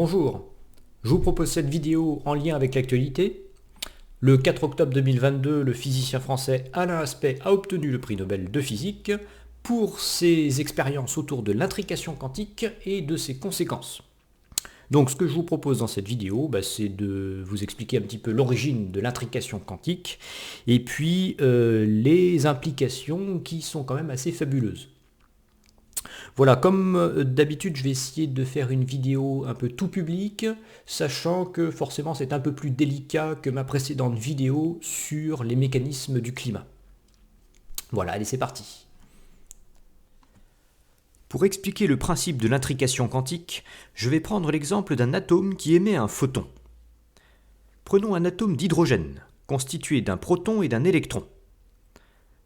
Bonjour, je vous propose cette vidéo en lien avec l'actualité. Le 4 octobre 2022, le physicien français Alain Aspect a obtenu le prix Nobel de physique pour ses expériences autour de l'intrication quantique et de ses conséquences. Donc ce que je vous propose dans cette vidéo, c'est de vous expliquer un petit peu l'origine de l'intrication quantique et puis les implications qui sont quand même assez fabuleuses. Voilà, comme d'habitude, je vais essayer de faire une vidéo un peu tout public, sachant que forcément c'est un peu plus délicat que ma précédente vidéo sur les mécanismes du climat. Voilà, allez, c'est parti. Pour expliquer le principe de l'intrication quantique, je vais prendre l'exemple d'un atome qui émet un photon. Prenons un atome d'hydrogène, constitué d'un proton et d'un électron.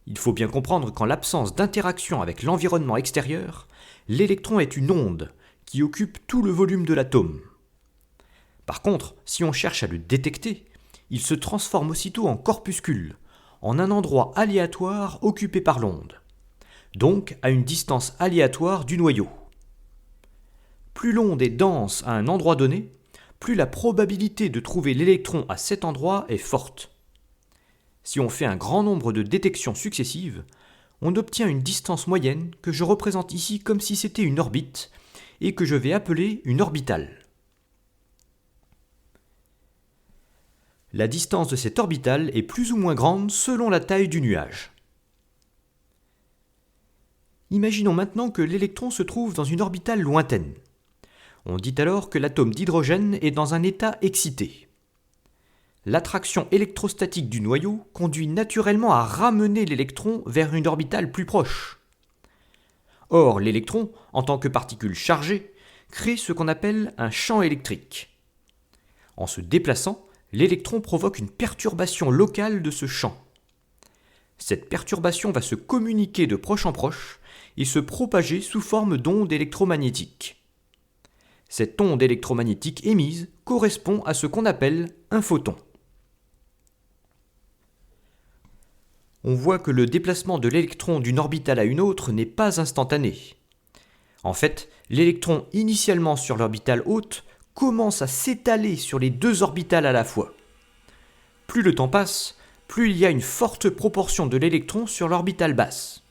Il faut bien comprendre qu'en l'absence d'interaction avec l'environnement extérieur, l'électron est une onde qui occupe tout le volume de l'atome. Par contre, si on cherche à le détecter, il se transforme aussitôt en corpuscule, en un endroit aléatoire occupé par l'onde, donc à une distance aléatoire du noyau. Plus l'onde est dense à un endroit donné, plus la probabilité de trouver l'électron à cet endroit est forte. Si on fait un grand nombre de détections successives, on obtient une distance moyenne que je représente ici comme si c'était une orbite et que je vais appeler une orbitale. La distance de cette orbitale est plus ou moins grande selon la taille du nuage. Imaginons maintenant que l'électron se trouve dans une orbitale lointaine. On dit alors que l'atome d'hydrogène est dans un état excité. L'attraction électrostatique du noyau conduit naturellement à ramener l'électron vers une orbitale plus proche. Or, l'électron, en tant que particule chargée, crée ce qu'on appelle un champ électrique. En se déplaçant, l'électron provoque une perturbation locale de ce champ. Cette perturbation va se communiquer de proche en proche et se propager sous forme d'onde électromagnétique. Cette onde électromagnétique émise correspond à ce qu'on appelle un photon. On voit que le déplacement de l'électron d'une orbitale à une autre n'est pas instantané. En fait, l'électron initialement sur l'orbitale haute commence à s'étaler sur les deux orbitales à la fois. Plus le temps passe, plus il y a une forte proportion de l'électron sur l'orbitale basse.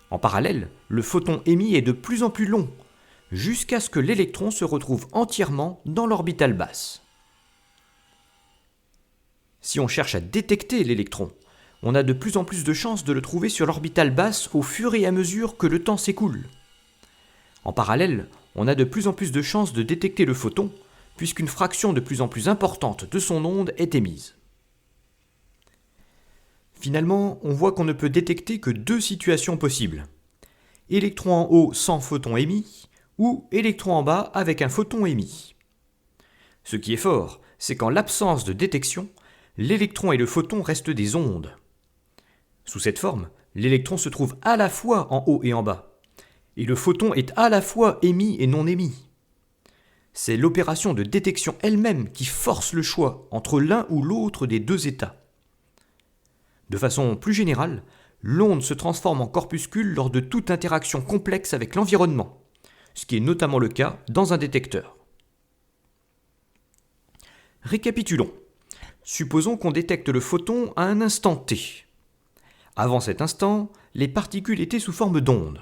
En parallèle, le photon émis est de plus en plus long, jusqu'à ce que l'électron se retrouve entièrement dans l'orbitale basse. Si on cherche à détecter l'électron, on a de plus en plus de chances de le trouver sur l'orbitale basse au fur et à mesure que le temps s'écoule. En parallèle, on a de plus en plus de chances de détecter le photon, puisqu'une fraction de plus en plus importante de son onde est émise. Finalement, on voit qu'on ne peut détecter que deux situations possibles. Électron en haut sans photon émis, ou électron en bas avec un photon émis. Ce qui est fort, c'est qu'en l'absence de détection, l'électron et le photon restent des ondes. Sous cette forme, l'électron se trouve à la fois en haut et en bas, et le photon est à la fois émis et non émis. C'est l'opération de détection elle-même qui force le choix entre l'un ou l'autre des deux états. De façon plus générale, l'onde se transforme en corpuscule lors de toute interaction complexe avec l'environnement, ce qui est notamment le cas dans un détecteur. Récapitulons. Supposons qu'on détecte le photon à un instant t. Avant cet instant, les particules étaient sous forme d'ondes.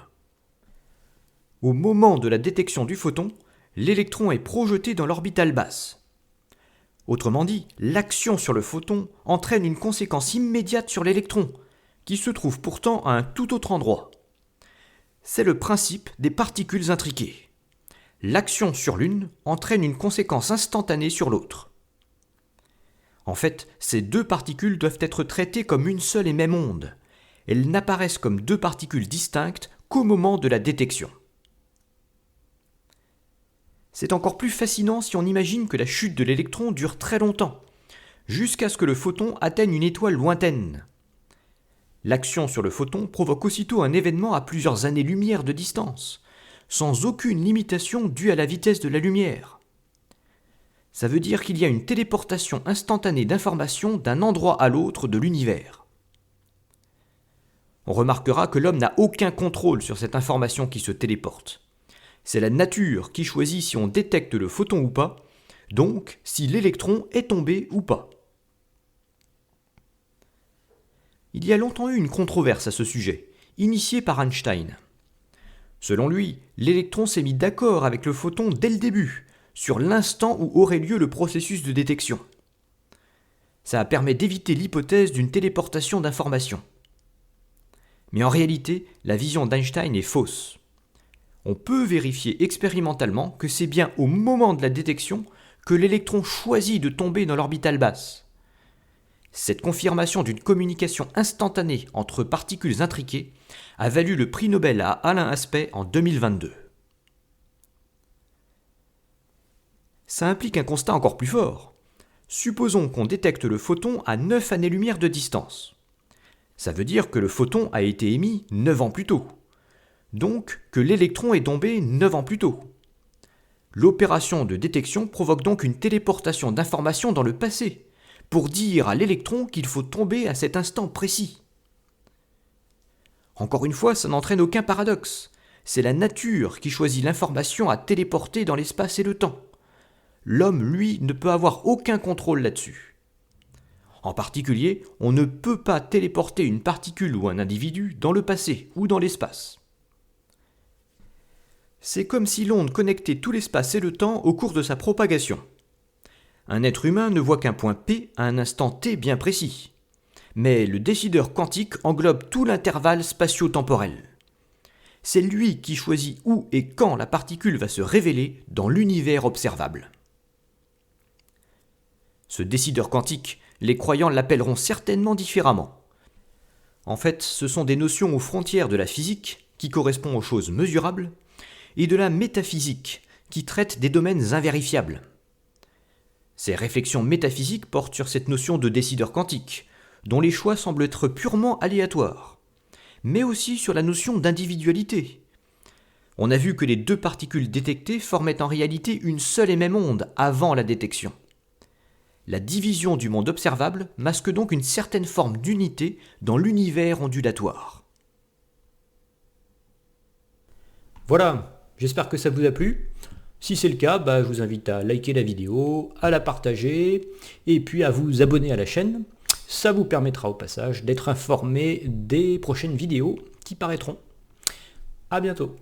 Au moment de la détection du photon, l'électron est projeté dans l'orbitale basse. Autrement dit, l'action sur le photon entraîne une conséquence immédiate sur l'électron, qui se trouve pourtant à un tout autre endroit. C'est le principe des particules intriquées. L'action sur l'une entraîne une conséquence instantanée sur l'autre. En fait, ces deux particules doivent être traitées comme une seule et même onde. Elles n'apparaissent comme deux particules distinctes qu'au moment de la détection. C'est encore plus fascinant si on imagine que la chute de l'électron dure très longtemps, jusqu'à ce que le photon atteigne une étoile lointaine. L'action sur le photon provoque aussitôt un événement à plusieurs années-lumière de distance, sans aucune limitation due à la vitesse de la lumière. Ça veut dire qu'il y a une téléportation instantanée d'informations d'un endroit à l'autre de l'univers. On remarquera que l'homme n'a aucun contrôle sur cette information qui se téléporte. C'est la nature qui choisit si on détecte le photon ou pas, donc si l'électron est tombé ou pas. Il y a longtemps eu une controverse à ce sujet, initiée par Einstein. Selon lui, l'électron s'est mis d'accord avec le photon dès le début, sur l'instant où aurait lieu le processus de détection. Ça permet d'éviter l'hypothèse d'une téléportation d'informations. Mais en réalité, la vision d'Einstein est fausse. On peut vérifier expérimentalement que c'est bien au moment de la détection que l'électron choisit de tomber dans l'orbitale basse. Cette confirmation d'une communication instantanée entre particules intriquées a valu le prix Nobel à Alain Aspect en 2022. Ça implique un constat encore plus fort. Supposons qu'on détecte le photon à 9 années-lumière de distance. Ça veut dire que le photon a été émis 9 ans plus tôt. Donc que l'électron est tombé 9 ans plus tôt. L'opération de détection provoque donc une téléportation d'informations dans le passé, pour dire à l'électron qu'il faut tomber à cet instant précis. Encore une fois, ça n'entraîne aucun paradoxe. C'est la nature qui choisit l'information à téléporter dans l'espace et le temps. L'homme, lui, ne peut avoir aucun contrôle là-dessus. En particulier, on ne peut pas téléporter une particule ou un individu dans le passé ou dans l'espace. C'est comme si l'onde connectait tout l'espace et le temps au cours de sa propagation. Un être humain ne voit qu'un point P à un instant T bien précis. Mais le décideur quantique englobe tout l'intervalle spatio-temporel. C'est lui qui choisit où et quand la particule va se révéler dans l'univers observable. Ce décideur quantique, les croyants l'appelleront certainement différemment. En fait, ce sont des notions aux frontières de la physique, qui correspondent aux choses mesurables, et de la métaphysique, qui traite des domaines invérifiables. Ces réflexions métaphysiques portent sur cette notion de décideur quantique, dont les choix semblent être purement aléatoires, mais aussi sur la notion d'individualité. On a vu que les deux particules détectées formaient en réalité une seule et même onde avant la détection. La division du monde observable masque donc une certaine forme d'unité dans l'univers ondulatoire. Voilà, j'espère que ça vous a plu. Si c'est le cas, je vous invite à liker la vidéo, à la partager et puis à vous abonner à la chaîne. Ça vous permettra au passage d'être informé des prochaines vidéos qui paraîtront. À bientôt.